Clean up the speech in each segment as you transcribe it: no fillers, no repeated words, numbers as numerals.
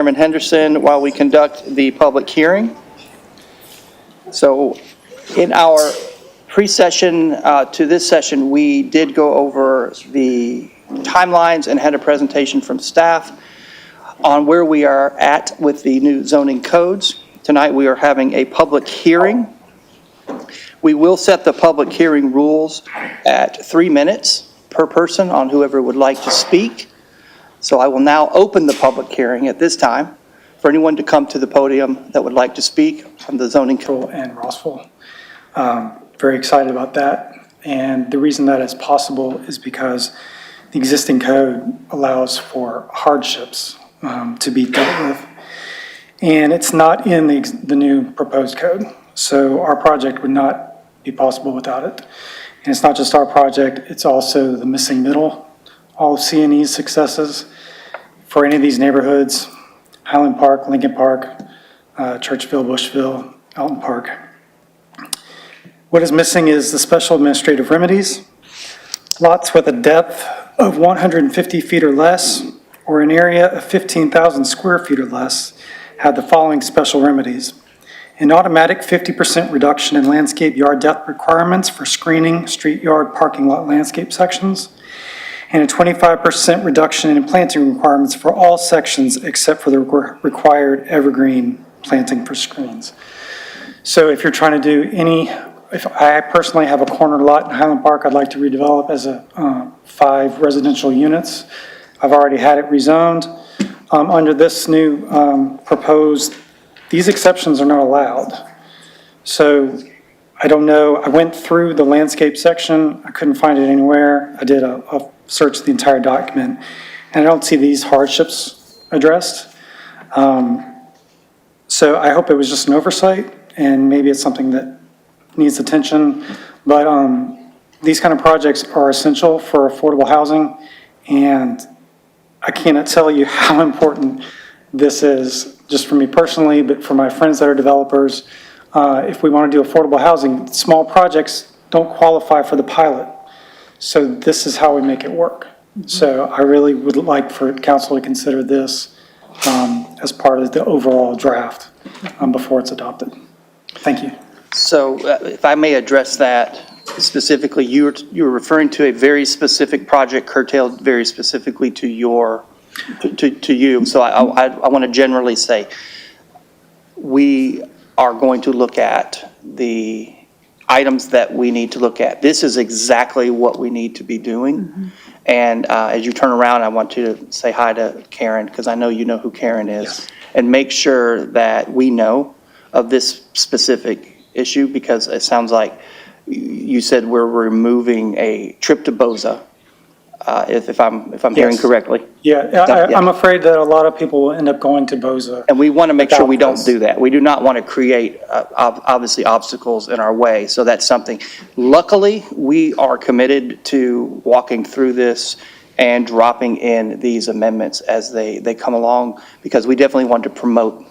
Chairman Henderson while we conduct the public hearing. So in our pre-session to this session, we did go over the timelines and had a presentation from staff on where we are at with the new zoning codes. Tonight we are having a public hearing. We will set the public hearing rules at 3 minutes per person on whoever would like to speak. So I will now open the public hearing at this time for anyone to come to the podium that would like to speak on the zoning code. And Rossville. Very excited about that. And the reason that is possible is because the existing code allows for hardships to be dealt with. And it's not in the new proposed code. So our project would not be possible without it. And it's not just our project, it's also the missing middle. All of C&E's successes for any of these neighborhoods, Highland Park, Lincoln Park, Churchville, Bushville, Alton Park. What is missing is the special administrative remedies. Lots with a depth of 150 feet or less, or an area of 15,000 square feet or less, have the following special remedies. An automatic 50% reduction in landscape yard depth requirements for screening, street yard, parking lot landscape sections, and a 25% reduction in planting requirements for all sections except for the required evergreen planting for screens. So if you're trying to do if I personally have a corner lot in Highland Park I'd like to redevelop as a 5 residential units. I've already had it rezoned. Under this new proposed, these exceptions are not allowed. So I don't know, I went through the landscape section, I couldn't find it anywhere. I did a search of the entire document, and I don't see these hardships addressed. So I hope it was just an oversight, and maybe it's something that needs attention. But these kind of projects are essential for affordable housing, and I cannot tell you how important this is, just for me personally, but for my friends that are developers. If we want to do affordable housing, small projects don't qualify for the pilot. So this is how we make it work. So I really would like for council to consider this as part of the overall draft before it's adopted. Thank you. So if I may address that specifically, you were referring to a very specific project curtailed very specifically to you. So I want to generally say we are going to look at the items that we need to look at. This is exactly what we need to be doing. Mm-hmm. And as you turn around, I want you to say hi to Karen, because I know you know who Karen is. Yes. And make sure that we know of this specific issue, because it sounds like you said we're removing a trip to Boza, if I'm yes. Hearing correctly. Yeah, I'm afraid that a lot of people will end up going to Boza. And we want to make sure we don't do that. We do not want to create, obviously, obstacles in our way. So that's something. Luckily, we are committed to walking through this and dropping in these amendments as they come along, because we definitely want to promote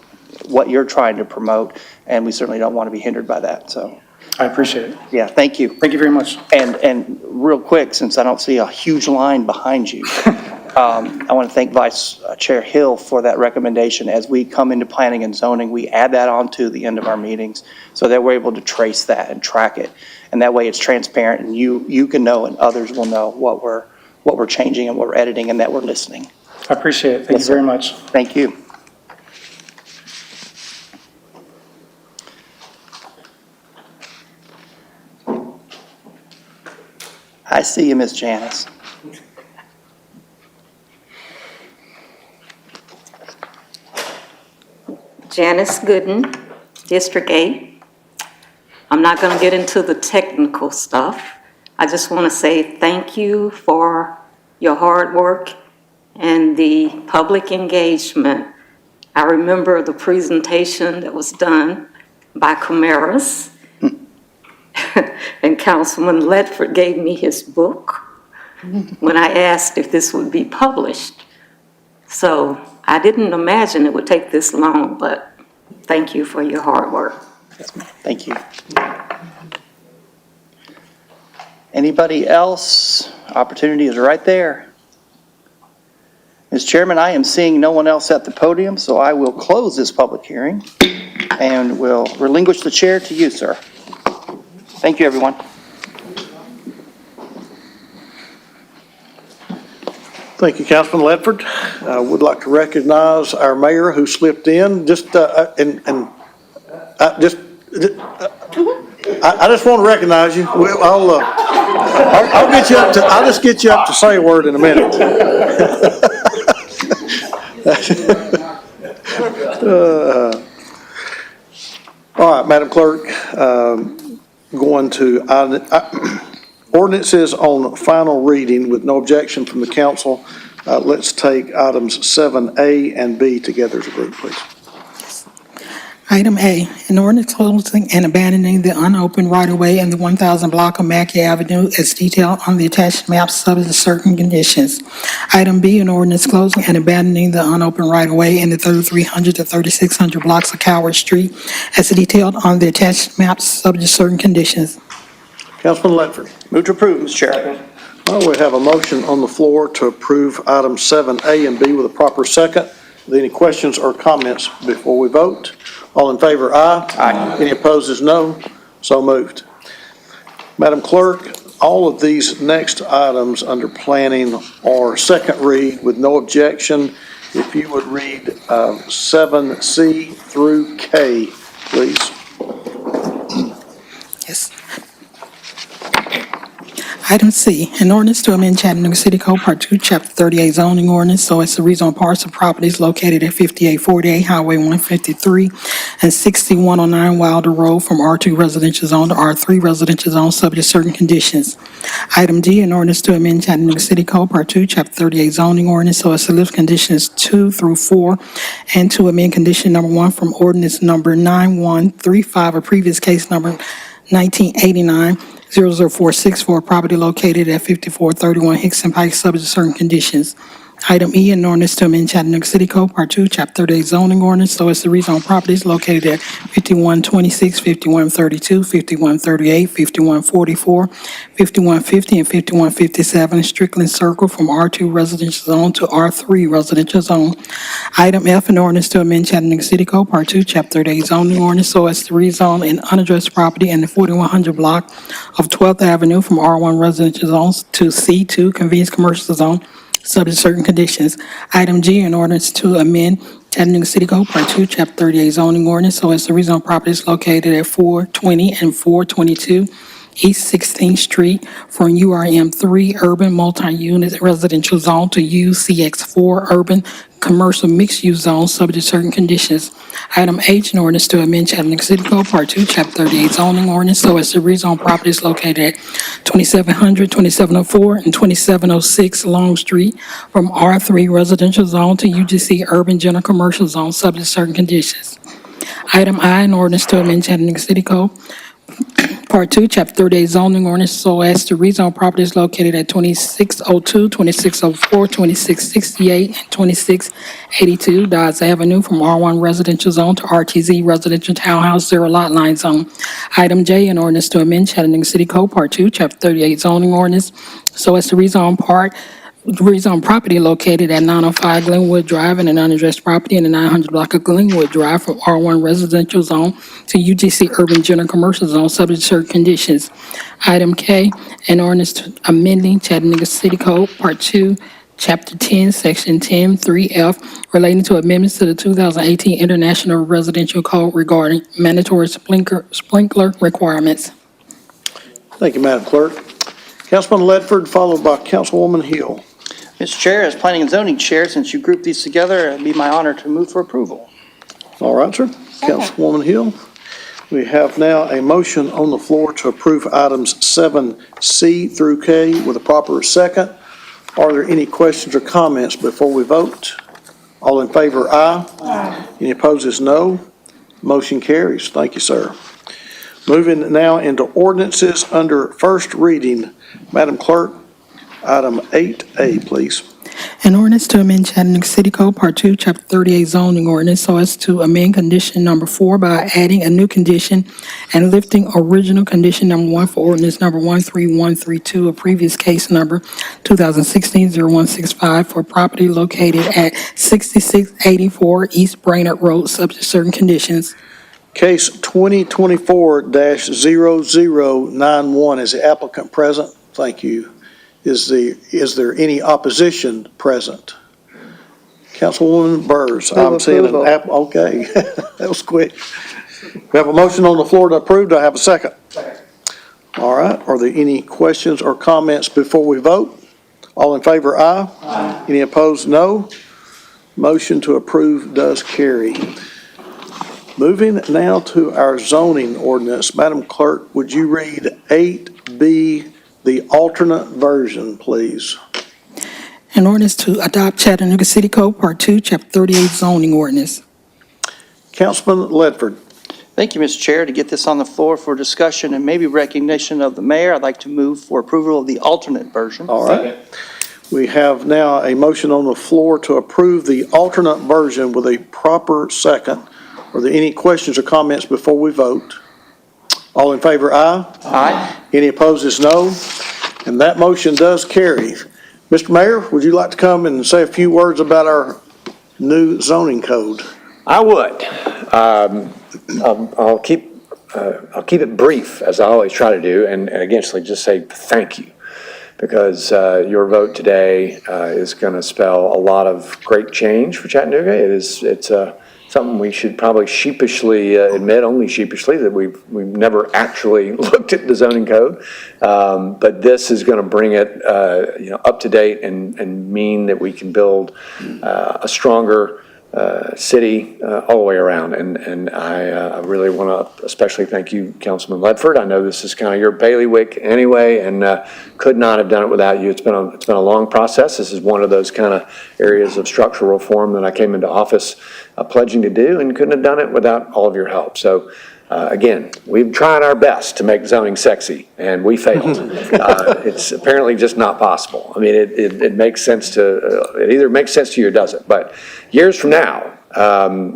what you're trying to promote, and we certainly don't want to be hindered by that. So I appreciate it. Yeah, thank you. Thank you very much. And real quick, since I don't see a huge line behind you, I want to thank Vice Chair Hill for that recommendation. As we come into planning and zoning, we add that on to the end of our meetings so that we're able to trace that and track it. And that way it's transparent, and you can know and others will know what we're changing and what we're editing, and that we're listening. I appreciate it. Thank you very much. Thank you. I see you, Miss Janice. Janice Gooden, District 8. I'm not going to get into the technical stuff. I just want to say thank you for your hard work and the public engagement. I remember the presentation that was done by Camaras. And Councilman Ledford gave me his book when I asked if this would be published. So I didn't imagine it would take this long, but thank you for your hard work. Yes, ma'am. Thank you. Anybody else? Opportunity is right there. Mr. Chairman, I am seeing no one else at the podium, so I will close this public hearing and will relinquish the chair to you, sir. Thank you, everyone. Thank you, Councilman Ledford. I would like to recognize our mayor who slipped in. I just want to recognize you. I'll get you up to. I'll just get you up to say a word in a minute. All right, Madam Clerk, going to ordinances on final reading with no objection from the council. Let's take items 7A and B together as a group, please. Item A, an ordinance closing and abandoning the unopened right-of-way in the 1,000 block of Mackey Avenue as detailed on the attached map subject to certain conditions. Item B, an ordinance closing and abandoning the unopened right-of-way in the 3,300 to 3,600 blocks of Coward Street as detailed on the attached map subject to certain conditions. Councilman Ledford. Move to approve, Mr. Chair. Well, we have a motion on the floor to approve items 7A and B with a proper second. Are there any questions or comments before we vote? All in favor, aye. Aye. Any opposed is no. So moved. Madam Clerk, all of these next items under planning are second read with no objection. If you would read 7C through K, please. Yes. Item C, an ordinance to amend Chattanooga City Code Part 2, Chapter 38 zoning ordinance so as to rezone parts of properties located at 5848 Highway 153 and 6109 Wilder Road from R2 residential zone to R3 residential zone subject to certain conditions. Item D, an ordinance to amend Chattanooga City Code Part 2, Chapter 38 zoning ordinance so as to lift conditions 2 through 4 and to amend condition number 1 from ordinance number 9135, a previous case number 1989-00464, for property located at 5431 Hickson Pike, subject to certain conditions. Item E, an ordinance to amend Chattanooga City Code Part 2, Chapter 38 zoning ordinance so as to rezone properties located at 5126, 5132, 5138, 5144, 5150, and 5157 Strickland Circle from R2 residential zone to R3 residential zone. Item F, an ordinance to amend Chattanooga City Code Part 2, Chapter 38 zoning ordinance so as to rezone an unaddressed property in the 4100 block of 12th Avenue from R1 residential zones to C2 convenience commercial zone, subject to certain conditions. Item G, an ordinance to amend Chattanooga City Code Part 2, Chapter 38 zoning ordinance so as to rezone properties located at 420 and 422 East 16th Street from URM 3 urban multi-unit residential zone to UCX 4 urban commercial mixed-use zone subject to certain conditions. Item H, an ordinance to amend Chattanooga City Code Part 2, Chapter 38 zoning ordinance so as to rezone properties located at 2700, 2704, and 2706 Long Street from R3 residential zone to UGC urban general commercial zone subject to certain conditions. Item I, an ordinance to amend Chattanooga City Code Part 2, Chapter 38 zoning ordinance so as to rezone properties located at 2602, 2604, 2668, and 2682 Dodge Avenue from R1 residential zone to RTZ residential townhouse zero lot line zone. Item J, an ordinance to amend Chattanooga City Code Part 2, Chapter 38 zoning ordinance so as to rezone property located at 905 Glenwood Drive and an unaddressed property in the 900 block of Glenwood Drive from R1 residential zone to UGC urban general commercial zone subject to certain conditions. Item K, an ordinance to amending Chattanooga City Code Part 2, Chapter 10, Section 10, 3F, relating to amendments to the 2018 International Residential Code regarding mandatory sprinkler requirements. Thank you, Madam Clerk. Councilman Ledford, followed by Councilwoman Hill. Mr. Chair, as Planning and Zoning Chair, since you grouped these together, it'd be my honor to move for approval. All right, sir. Councilwoman Hill. We have now a motion on the floor to approve items 7C through K with a proper second. Are there any questions or comments before we vote? All in favor, aye. Aye. Any opposed is no. Motion carries. Thank you, sir. Moving now into ordinances under first reading. Madam Clerk, item 8A, please. An ordinance to amend Chattanooga City Code, Part 2, Chapter 38 zoning ordinance so as to amend condition number 4 by adding a new condition and lifting original condition number 1 for ordinance number 13132, a previous case number 2016-0165 for property located at 6684 East Brainerd Road, subject to certain conditions. Case 2024-0091, is the applicant present? Thank you. Is there any opposition present? Councilwoman Burrs, I'm seeing an okay, that was quick. We have a motion on the floor to approve. Do I have a second? Second. All right, are there any questions or comments before we vote? All in favor, aye. Aye. Any opposed, no. Motion to approve does carry. Moving now to our zoning ordinance. Madam Clerk, would you read 8B, the alternate version, please? An ordinance to adopt Chattanooga City Code, Part 2, Chapter 38 zoning ordinance. Councilman Ledford. Thank you, Mr. Chair. To get this on the floor for discussion and maybe recognition of the mayor, I'd like to move for approval of the alternate version. All right. We have now a motion on the floor to approve the alternate version with a proper second. Are there any questions or comments before we vote? All in favor, aye. Aye. Any opposed is no. And that motion does carry. Mr. Mayor, would you like to come and say a few words about our new zoning code? I would. I'll keep it brief, as I always try to do, and again, just say thank you, because your vote today is going to spell a lot of great change for Chattanooga. It's something we should probably sheepishly admit, only sheepishly, that we've never actually looked at the zoning code. But this is going to bring it up to date and mean that we can build a stronger city all the way around. And I really want to especially thank you, Councilman Ledford. I know this is kind of your bailiwick anyway, and could not have done it without you. It's been a long process. This is one of those kind of areas of structural reform that I came into office pledging to do, and couldn't have done it without all of your help. So again, we've tried our best to make zoning sexy, and we failed. It's apparently just not possible. I mean, it makes sense it either makes sense to you or doesn't. But years from now,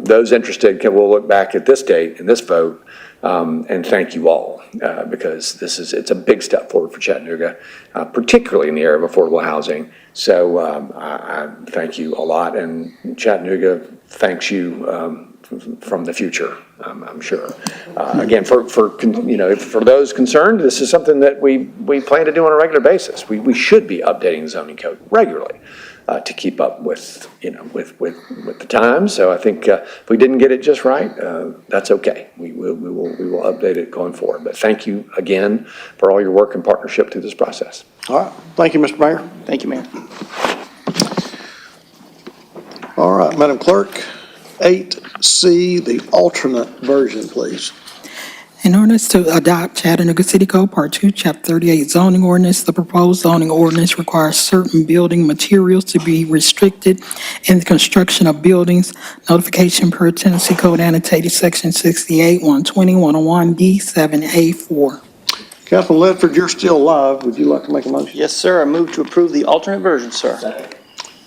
those interested will look back at this date and this vote and thank you all, because it's a big step forward for Chattanooga, particularly in the area of affordable housing. So I thank you a lot, and Chattanooga thanks you from the future, I'm sure. Again, for those concerned, this is something that we plan to do on a regular basis. We should be updating the zoning code regularly to keep up with the times. So I think if we didn't get it just right, that's okay. We will update it going forward. But thank you again for all your work and partnership through this process. All right. Thank you, Mr. Mayor. Thank you, Mayor. All right, Madam Clerk, 8C, the alternate version, please. In ordinance to adopt Chattanooga City Code, Part 2, Chapter 38 zoning ordinance, the proposed zoning ordinance requires certain building materials to be restricted in the construction of buildings. Notification per Tennessee Code annotated Section 68, 120, 101, D7A4. Councilman Ledford, you're still live. Would you like to make a motion? Yes, sir. I move to approve the alternate version, sir.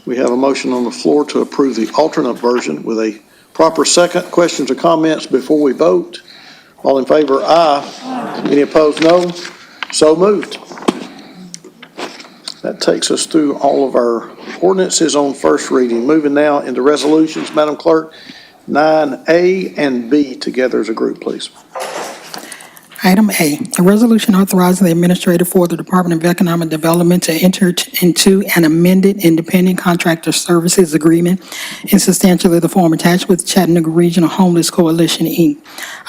We have a motion on the floor to approve the alternate version with a proper second. Questions or comments before we vote? All in favor, aye. Any opposed, no. So moved. That takes us through all of our ordinances on first reading. Moving now into resolutions, Madam Clerk, 9A and B together as a group, please. Item A, a resolution authorizing the administrator for the Department of Economic Development to enter into an amended independent contractor services agreement in substantially the form attached with Chattanooga Regional Homeless Coalition, Inc.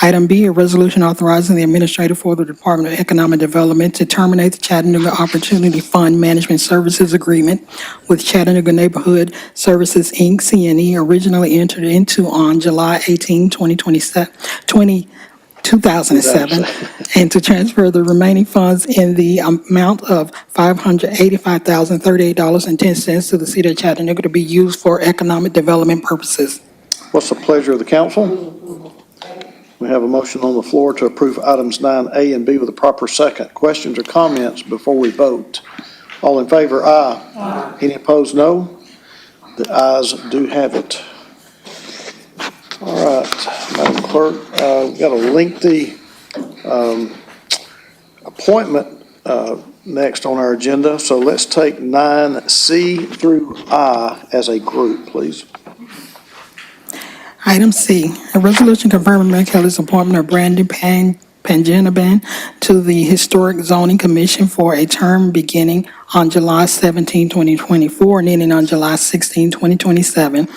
Item B, a resolution authorizing the administrator for the Department of Economic Development to terminate the Chattanooga Opportunity Fund Management Services Agreement with Chattanooga Neighborhood Services, Inc., CNE, originally entered into on July 18, 2007, and to transfer the remaining funds in the amount of $585,038.10 to the city of Chattanooga to be used for economic development purposes. What's the pleasure of the council? We have a motion on the floor to approve items 9A and B with a proper second. Questions or comments before we vote? All in favor, aye. Any opposed, no. The ayes do have it. All right, Madam Clerk, we've got a lengthy appointment next on our agenda, so let's take 9C through I as a group, please. Item C, a resolution confirming Mayor Kelly's appointment of Brandon Panjanaban to the Historic Zoning Commission for a term beginning on July 17, 2024, and ending on July 16, 2027.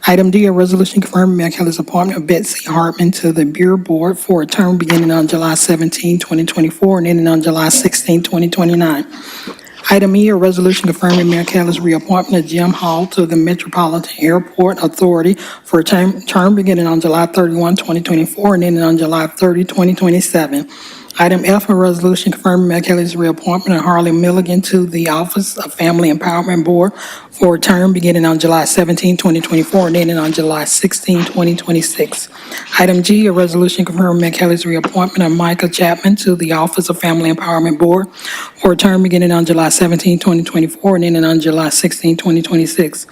Item D, a resolution confirming Mayor Kelly's appointment of Betsy Hartman to the Bureau Board for a term beginning on July 17, 2024, and ending on July 16, 2029. Item E, a resolution confirming Mayor Kelly's reappointment of Jim Hall to the Metropolitan Airport Authority for a term beginning on July 31, 2024, and ending on July 30, 2027. Item F, a resolution confirming Mayor Kelly's reappointment of Harley Milligan to the Office of Family Empowerment Board for a term beginning on July 17, 2024, and ending on July 16, 2026. Item G, a resolution confirming Mayor Kelly's reappointment of Micah Chapman to the Office of Family Empowerment Board for a term beginning on July 17, 2024, and ending on July 16, 2026.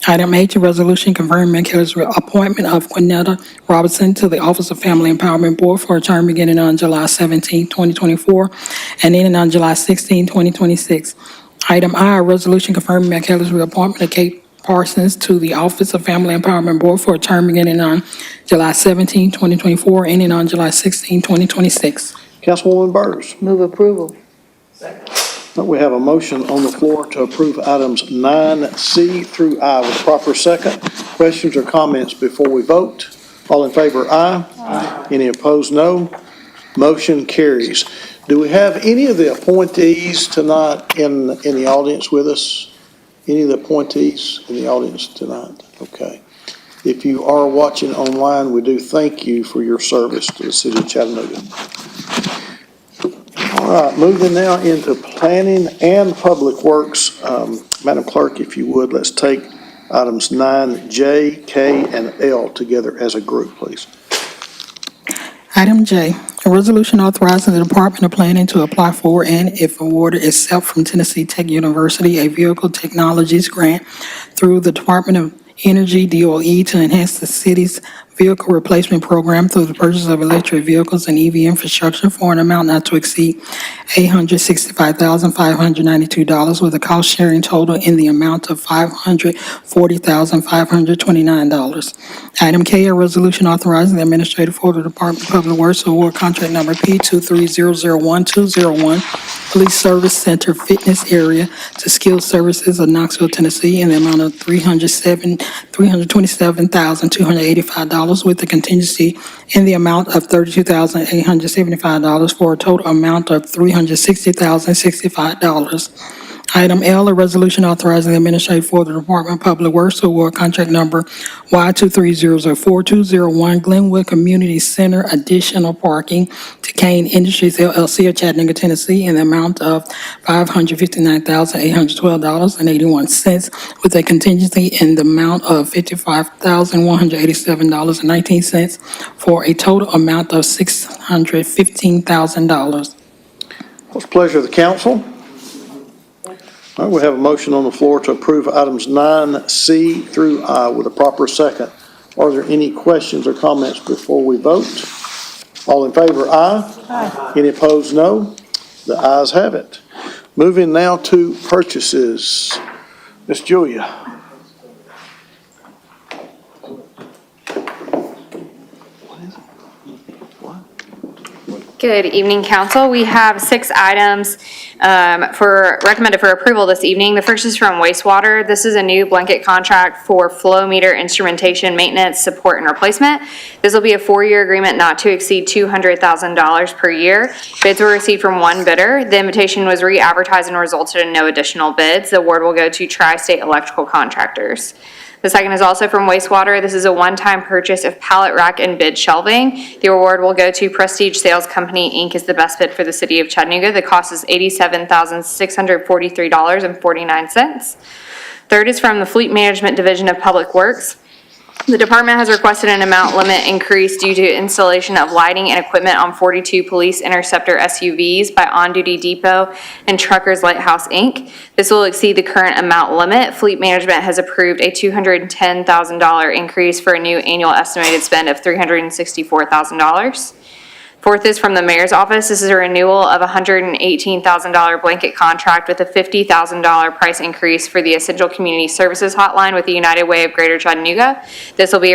Item H, a resolution confirming Mayor Kelly's appointment of Quinetta Robertson to the Office of Family Empowerment Board for a term beginning on July 17, 2024, and ending on July 16, 2026. Item I, a resolution confirming Mayor Kelly's reappointment of Kate Parsons to the Office of Family Empowerment Board for a term beginning on July 17, 2024, ending on July 16, 2026. Councilwoman Burrs. Move approval. We have a motion on the floor to approve items 9C through I with proper second. Questions or comments before we vote? All in favor, aye. Aye. Any opposed, no. Motion carries. Do we have any of the appointees tonight in the audience with us? Any of the appointees in the audience tonight? Okay. If you are watching online, we do thank you for your service to the city of Chattanooga. All right, moving now into planning and public works. Madam Clerk, if you would, let's take items 9J, K, and L together as a group, please. Item J, a resolution authorizing the Department of Planning to apply for and, if awarded, accept from Tennessee Tech University a vehicle technologies grant through the Department of Energy, DOE, to enhance the city's vehicle replacement program through the purchase of electric vehicles and EV infrastructure for an amount not to exceed $865,592 with a cost-sharing total in the amount of $540,529. Item K, a resolution authorizing the administrator for the Department of Public Works to award contract number P.2.3001.201 Police Service Center Fitness Area to Skilled Services of Knoxville, Tennessee, in the amount of $327,285 with the contingency in the amount of $32,875 for a total amount of $360,065. Item L, a resolution authorizing the administrator for the Department of Public Works to award contract number Y2304201 Glenwood Community Center additional parking to Kane Industries LLC of Chattanooga, Tennessee, in the amount of $559,812.81 with a contingency in the amount of $55,187.19 for a total amount of $615,000. What's the pleasure of the council? All right, we have a motion on the floor to approve items 9C through I with a proper second. Are there any questions or comments before we vote? All in favor, aye. Aye. Any opposed, no. The ayes have it. Moving now to purchases. Ms. Julia. Good evening, council. We have 6 items recommended for approval this evening. The first is from wastewater. This is a new blanket contract for flow meter instrumentation, maintenance, support, and replacement. This will be a 4-year agreement not to exceed $200,000 per year. Bids were received from one bidder. The invitation was re-advertised and resulted in no additional bids. The award will go to Tri-State Electrical Contractors. The second is also from wastewater. This is a one-time purchase of pallet rack and bid shelving. The award will go to Prestige Sales Company, Inc. is the best bid for the city of Chattanooga. The cost is $87,643.49. Third is from the Fleet Management Division of Public Works. The department has requested an amount limit increase due to installation of lighting and equipment on 42 police interceptor SUVs by On Duty Depot and Truckers Lighthouse, Inc. This will exceed the current amount limit. Fleet management has approved a $210,000 increase for a new annual estimated spend of $364,000. Fourth is from the mayor's office. This is a renewal of a $118,000 blanket contract with a $50,000 price increase for the Essential Community Services Hotline with the United Way of Greater Chattanooga. This will be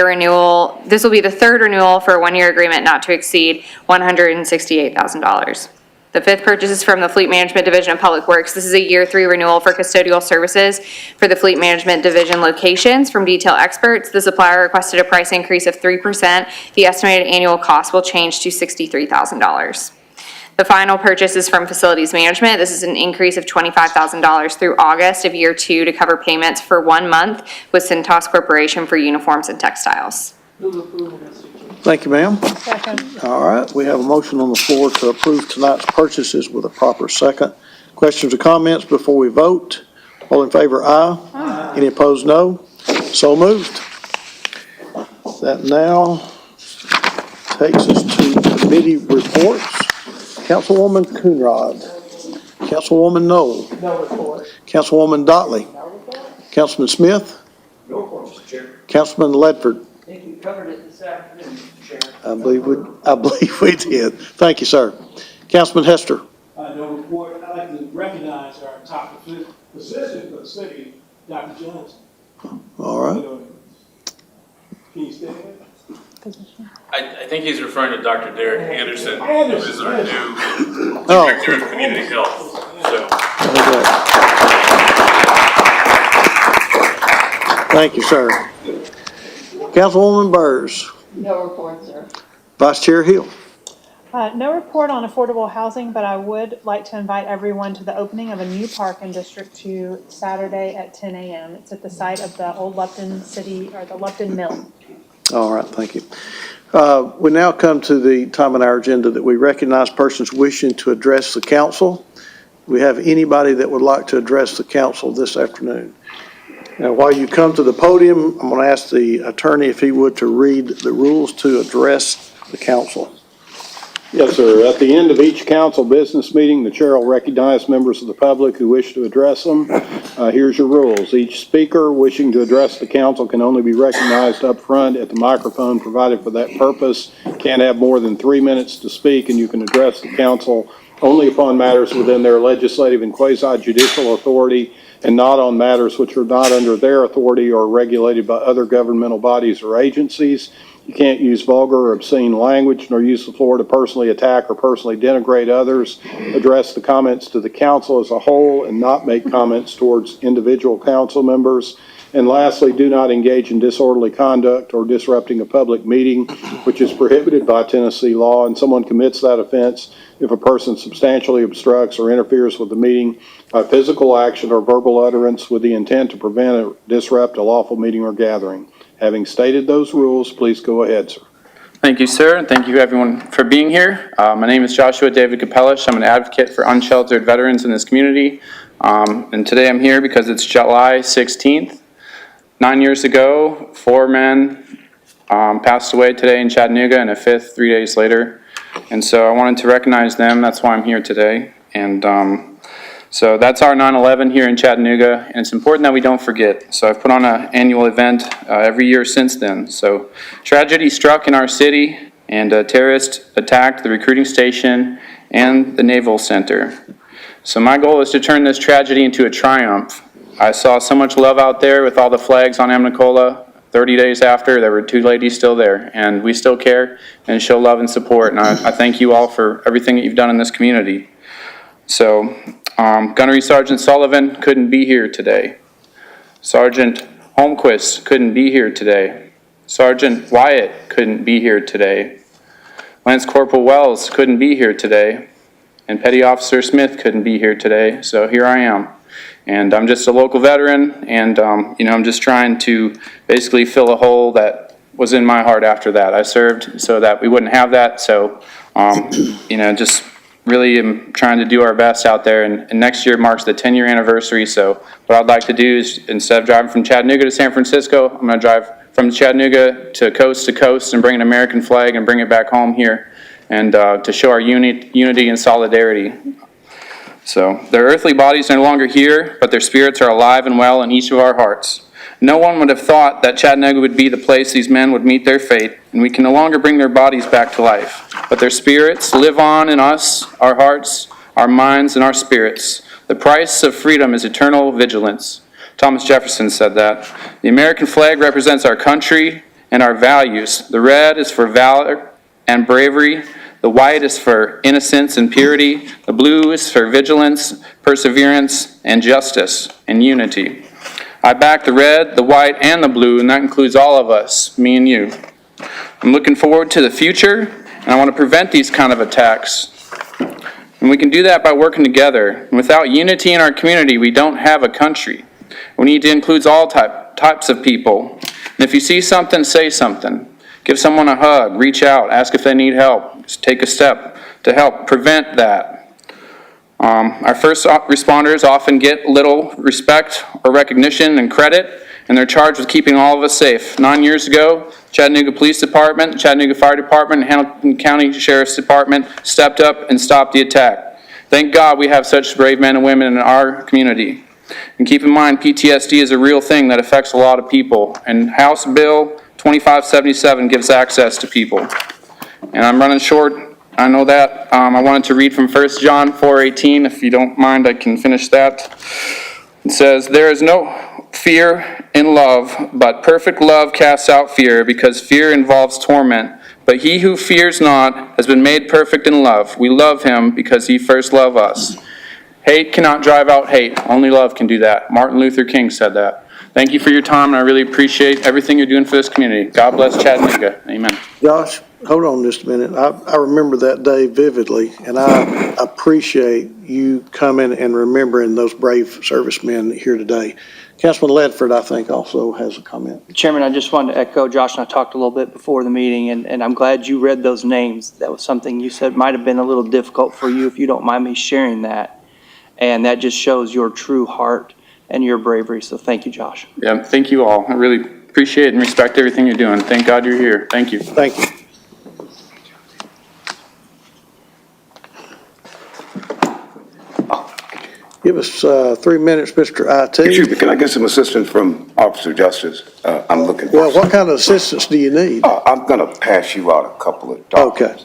the third renewal for a one-year agreement not to exceed $168,000. The fifth purchase is from the Fleet Management Division of Public Works. This is a year 3 renewal for custodial services for the Fleet Management Division locations from Detail Experts. The supplier requested a price increase of 3%. The estimated annual cost will change to $63,000. The final purchase is from Facilities Management. This is an increase of $25,000 through August of year 2 to cover payments for 1 month with Cintas Corporation for uniforms and textiles. Thank you, ma'am. All right, we have a motion on the floor to approve tonight's purchases with a proper second. Questions or comments before we vote? All in favor, aye. Aye. Any opposed, no. So moved. That now takes us to committee reports. Councilwoman Coonrod. Councilwoman Knoll. No report. Councilwoman Dotley. No report. Councilman Smith. No report, Mr. Chair. Councilman Ledford. I think you covered it this afternoon, Mr. Chair. I believe we did. Thank you, sir. Councilman Hester. No report. I'd like to recognize our top physician for the city, Dr. Johnson. All right. Can you stay there? I think he's referring to Dr. Derek Anderson, who is our new Oh. Director of Community Health. So, Thank you, sir. Councilwoman Burrs. No report, sir. Vice Chair Hill. No report on affordable housing, but I would like to invite everyone to the opening of a new park in District 2 Saturday at 10 a.m. It's at the site of the old Lupton City, or the Lupton Mill. All right, thank you. We now come to the time on our agenda that we recognize persons wishing to address the council. Do we have anybody that would like to address the council this afternoon? Now, while you come to the podium, I'm going to ask the attorney if he would to read the rules to address the council. Yes, sir. At the end of each council business meeting, the chair will recognize members of the public who wish to address them. Here's your rules. Each speaker wishing to address the council can only be recognized up front at the microphone provided for that purpose. Can't have more than 3 minutes to speak, and you can address the council only upon matters within their legislative and quasi-judicial authority, and not on matters which are not under their authority or regulated by other governmental bodies or agencies. You can't use vulgar or obscene language, nor use the floor to personally attack or personally denigrate others. Address the comments to the council as a whole and not make comments towards individual council members. And lastly, do not engage in disorderly conduct or disrupting a public meeting, which is prohibited by Tennessee law, and someone commits that offense if a person substantially obstructs or interferes with the meeting by physical action or verbal utterance with the intent to prevent or disrupt a lawful meeting or gathering. Having stated those rules, please go ahead, sir. Thank you, sir, and thank you everyone for being here. My name is Joshua David Capellish. I'm an advocate for unsheltered veterans in this community. And today I'm here because it's July 16th. 9 years ago, 4 men passed away today in Chattanooga, and a 5th 3 days later. And so I wanted to recognize them. That's why I'm here today. And so that's our 9/11 here in Chattanooga, and it's important that we don't forget. So I've put on an annual event every year since then. So tragedy struck in our city, and a terrorist attacked the recruiting station and the Naval Center. So my goal is to turn this tragedy into a triumph. I saw so much love out there with all the flags on Amnicola. 30 days after, there were 2 ladies still there, and we still care and show love and support. And I thank you all for everything that you've done in this community. So Gunnery Sergeant Sullivan couldn't be here today. Sergeant Holmquist couldn't be here today. Sergeant Wyatt couldn't be here today. Lance Corporal Wells couldn't be here today. And Petty Officer Smith couldn't be here today, so here I am. And I'm just a local veteran, and I'm just trying to basically fill a hole that was in my heart after that. I served so that we wouldn't have that, so just really am trying to do our best out there, and next year marks the 10-year anniversary, so what I'd like to do is, instead of driving from Chattanooga to San Francisco, I'm going to drive from Chattanooga to coast, and bring an American flag and bring it back home here, and to show our unity and solidarity. So their earthly bodies are no longer here, but their spirits are alive and well in each of our hearts. No one would have thought that Chattanooga would be the place these men would meet their fate, and we can no longer bring their bodies back to life. But their spirits live on in us, our hearts, our minds, and our spirits. The price of freedom is eternal vigilance. Thomas Jefferson said that. The American flag represents our country and our values. The red is for valor and bravery. The white is for innocence and purity. The blue is for vigilance, perseverance, and justice and unity. I back the red, the white, and the blue, and that includes all of us, me and you. I'm looking forward to the future, and I want to prevent these kind of attacks. And we can do that by working together. And without unity in our community, we don't have a country. We need to include all types of people. And if you see something, say something. Give someone a hug, reach out, ask if they need help. Just take a step to help prevent that. Our first responders often get little respect or recognition and credit, and they're charged with keeping all of us safe. 9 years ago, Chattanooga Police Department, Chattanooga Fire Department, and Hamilton County Sheriff's Department stepped up and stopped the attack. Thank God we have such brave men and women in our community. And keep in mind, PTSD is a real thing that affects a lot of people, and House Bill 2577 gives access to people. And I'm running short. I know that. I wanted to read from 1 John 4:18. If you don't mind, I can finish that. It says, "There is no fear in love, but perfect love casts out fear, because fear involves torment. But he who fears not has been made perfect in love. We love him because he first loved us." Hate cannot drive out hate. Only love can do that. Martin Luther King said that. Thank you for your time, and I really appreciate everything you're doing for this community. God bless Chattanooga. Amen. Josh, hold on just a minute. I remember that day vividly, and I appreciate you coming and remembering those brave servicemen here today. Councilman Ledford, I think, also has a comment. Chairman, I just wanted to echo, Josh and I talked a little bit before the meeting, and I'm glad you read those names. That was something you said might have been a little difficult for you, if you don't mind me sharing that. And that just shows your true heart and your bravery. So thank you, Josh. Yeah, thank you all. I really appreciate and respect everything you're doing. Thank God you're here. Thank you. Thank you. Give us 3 minutes, Mr. IT. Excuse me, can I get some assistance from Officer Justice? I'm looking for. Well, what kind of assistance do you need? I'm going to pass you out a couple of documents. Okay.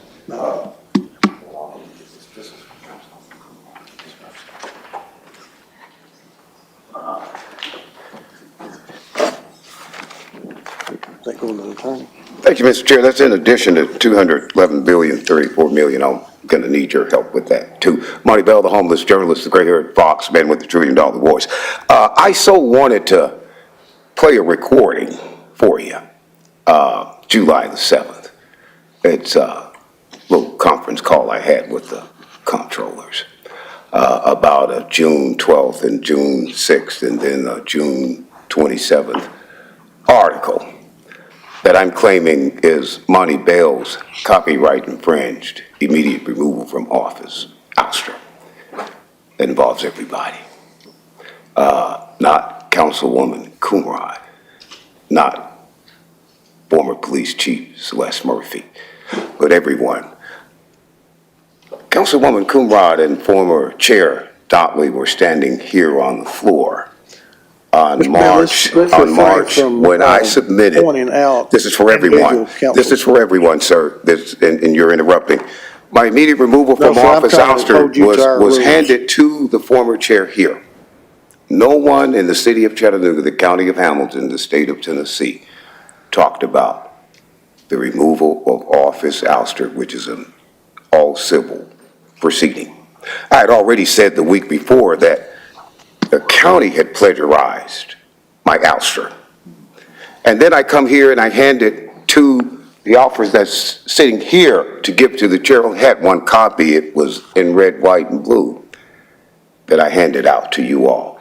They go to the attorney. Thank you, Mr. Chair. That's in addition to $211,034 million. I'm going to need your help with that, too. Marty Bell, the homeless journalist, the gray-haired Fox man with the $1 trillion voice. I so wanted to play a recording for you, July the 7th. It's a little conference call I had with the comptrollers about a June 12th and June 6th and then a June 27th article that I'm claiming is Monty Bell's copyright infringed, immediate removal from office, ouster. That involves everybody. Not Councilwoman Coonrod, not former police chief Celeste Murphy, but everyone. Councilwoman Coonrod and former chair Dotley were standing here on the floor on March, when I submitted, this is for everyone. This is for everyone, sir, and you're interrupting. My immediate removal from office ouster was handed to the former chair here. No one in the city of Chattanooga, the county of Hamilton, the state of Tennessee, talked about the removal of office ouster, which is an all civil proceeding. I had already said the week before that the county had plagiarized my ouster. And then I come here and I hand it to the officer that's sitting here to give to the chair. I had one copy. It was in red, white, and blue that I handed out to you all.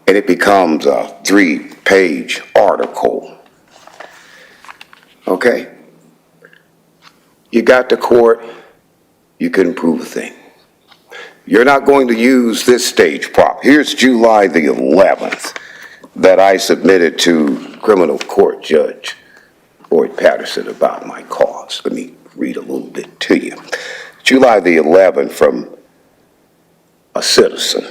And it becomes a 3-page article. Okay? You got to court, you couldn't prove a thing. You're not going to use this stage prop. Here's July the 11th that I submitted to criminal court judge, Boyd Patterson, about my cause. Let me read a little bit to you. July the 11th, from a citizen.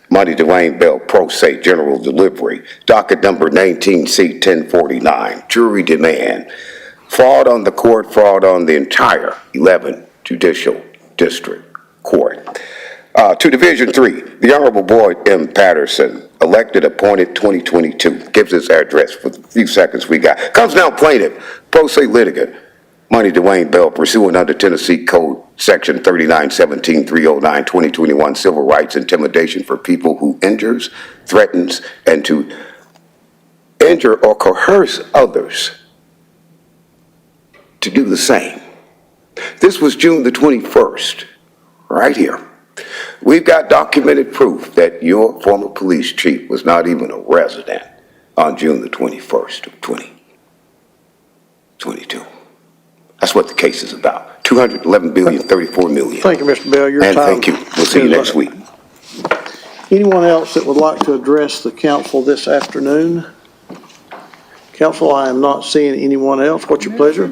Money Dwayne Bell, pro se, general delivery, docket number 19C 1049, jury demand, fraud on the court, fraud on the entire 11th Judicial District Court. To Division 3, the Honorable Boyd M. Patterson, elected, appointed 2022, gives his address for the few seconds we got. Comes now plaintiff, pro se litigant, Money Dwayne Bell, pursuant under Tennessee Code Section 3917-309, 2021, civil rights intimidation for people who injures, threatens, and to injure or coerce others to do the same. This was June the 21st, right here. We've got documented proof that your former police chief was not even a resident on June the 21st of 2022. That's what the case is about. 211 billion, 34 million. Thank you, Mr. Bell. Your And time. thank you. We'll see you next week. Anyone else that would like to address the council this afternoon? Council, I am not seeing anyone else. What's your pleasure?